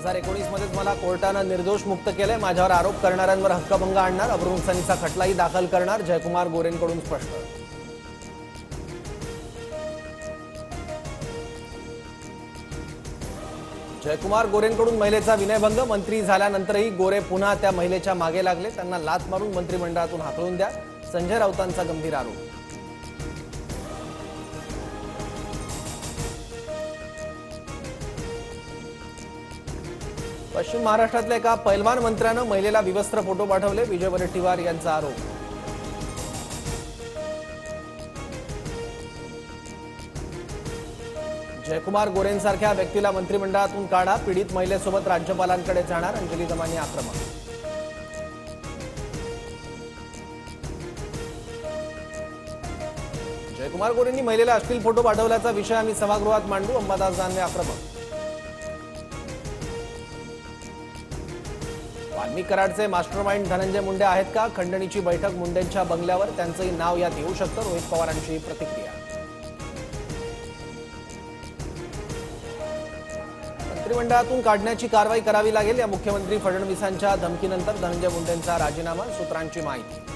2019 मध्येच मला कोर्टानं निर्दोष मुक्त केले, माझ्यावर आरोप करणाऱ्यांवर हक्कभंग आणणार, अब्रुनुकसानीचा खटलाही दाखल करणार, जयकुमार गोरेंकडून स्पष्ट। जयकुमार गोरेंकडून महिलेचा विनयभंग, मंत्री झाल्यानंतरही गोरे पुन्हा त्या महिलेच्या मागे लागले, त्यांना लाथ मारून मंत्रिमंडळातून हाकलून द्या, संजय राऊतांचा गंभीर आरोप। पश्चिम महाराष्ट्रातल्या एका पैलवान मंत्र्यानं महिलेला विवस्त्र फोटो पाठवले, विजय वडेट्टीवार यांचा आरोप। जयकुमार गोरेंसारख्या व्यक्तीला मंत्रिमंडळातून काढा, पीडित महिलेसोबत राज्यपालांकडे जाणार, अंजली दमानी आक्रमक। जयकुमार गोरेंनी महिलेला अश्लील फोटो पाठवल्याचा विषय आम्ही सभागृहात मांडू, अंबादास दानवे आक्रमक। वाल्मिक कराडचे मास्टरमाइंड धनंजय मुंडे आहेत का? खंडणीची बैठक मुंडेंच्या बंगल्यावर, त्यांचंही नाव यात येऊ शकतं, रोहित पवारांची प्रतिक्रिया। मंत्रिमंडळातून काढण्याची कारवाई करावी लागेल, या मुख्यमंत्री फडणवीसांच्या धमकीनंतर धनंजय मुंडेंचा राजीनामा, सूत्रांची माहिती।